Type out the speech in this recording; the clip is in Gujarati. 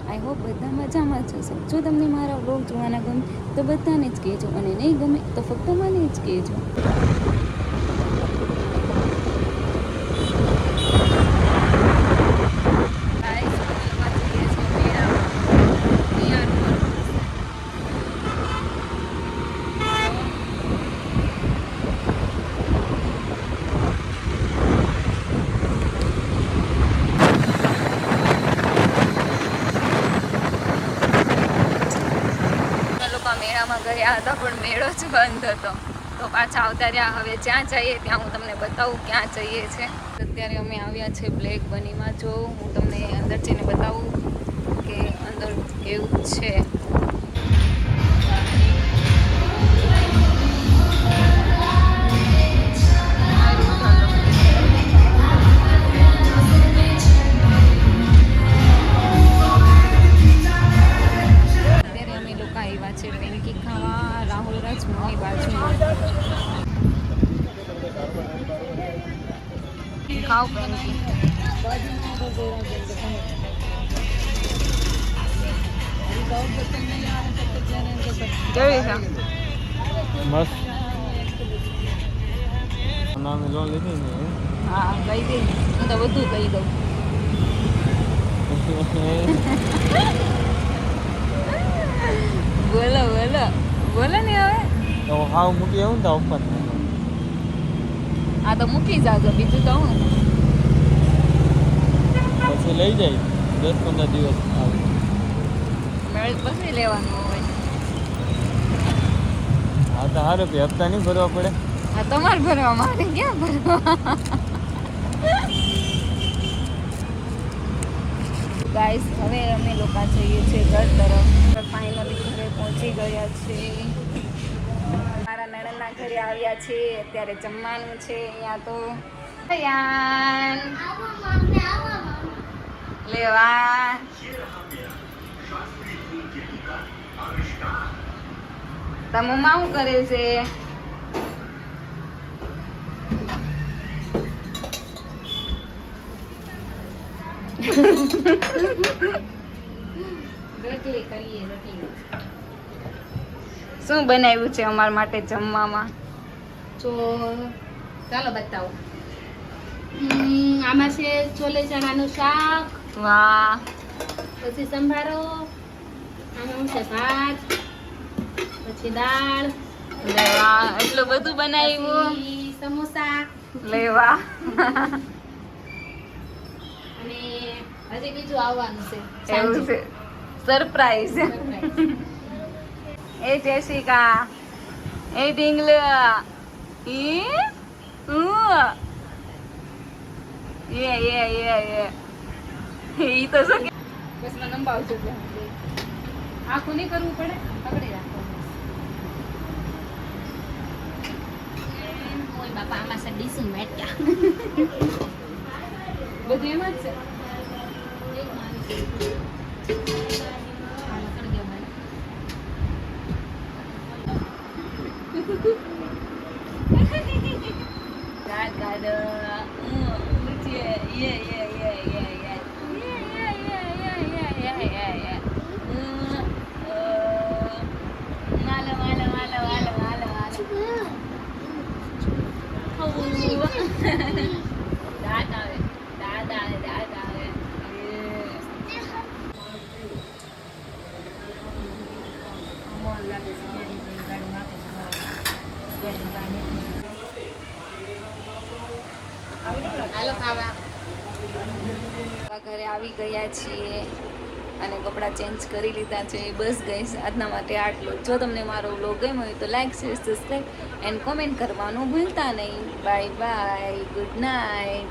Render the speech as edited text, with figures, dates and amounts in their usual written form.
આઈ હોપ બધા મજામાં જ હશે. જો તમને મારા વ્લોગ જોવાના ગમે તો બધાને જ કહેજો, અને નહીં ગમે તો ફક્ત મને જ કહેજો. મેળામાં ગયા હતા પણ મેળો જ બંધ હતો, તો પાછા આવતા રહ્યા. હવે જ્યાં જઈએ ત્યાં હું તમને બતાવું ક્યાં જઈએ છે. અત્યારે અમે આવ્યા છે બ્લેક બનીમાં. જો હું તમને અંદર જઈને બતાવું કે અંદર કેવું છે. રાહુલ રાજમની બાજુમાં ખાવ પેન્કી કેવી છે? મસ્ત. નામે લોન લીધી ને? હા કહી દે, હું તો બધું કહી દઉં. બોલો બોલો બોલો ને હવે. તો હાવ મૂકી આવું ને તો ઓફર. આ તો મૂકી જાજો, બીજું તો હું પછી લઈ જાય 10-15 દિવસ આવે. મેળ પછી લેવાનું હોય. હા તો સારું કે હપ્તા નહીં ભરવા પડે. હા તમારે ભરવા, મારે ક્યાં ભરવા. ગાઈસ હવે અમે લોકો જઈએ છીએ ઘર તરફ. ફાઇનલી ઘરે પહોંચી ગયા છે. મારા નણંદના ઘરે આવ્યા છે. અત્યારે જમવાનું છે અહીંયા તો. યાન લેવા તમુમાં શું કરે છે? રોટલી કરીએ. રોટલી શું બનાવ્યું છે અમારા માટે જમવામાં? તો ચાલો બતાવો. આમાં છે છોલે ચણાનું શાક, વાહ, પછી સંભારો, આમાં છે ભાત, પછી દાળ, લેવા એટલું બધું બનાવ્યું. પછી સમોસા, લેવા અને હજી બીજું આવવાનું છે. એવું છે, સરપ્રાઈઝ. એ જેસિકા, એ ઢીંગલા, ઈ તો શું બસ મને નંબાવજો. આખું નહીં કરવું પડે, પકડી રાખવાનું. ઓય બાપા, આમાં છે ડીશું મેટ્યા. બધું એમાં જ છે. એક મારી ઘરે આવી ગયા છીએ અને કપડાં ચેન્જ કરી લીધા છે. બસ ગઈશ આજના માટે આટલું. જો તમને મારો વ્લોગ ગમ્યો હોય તો like, share, subscribe and comment કરવાનું ભૂલતા નહીં. Bye bye, good night.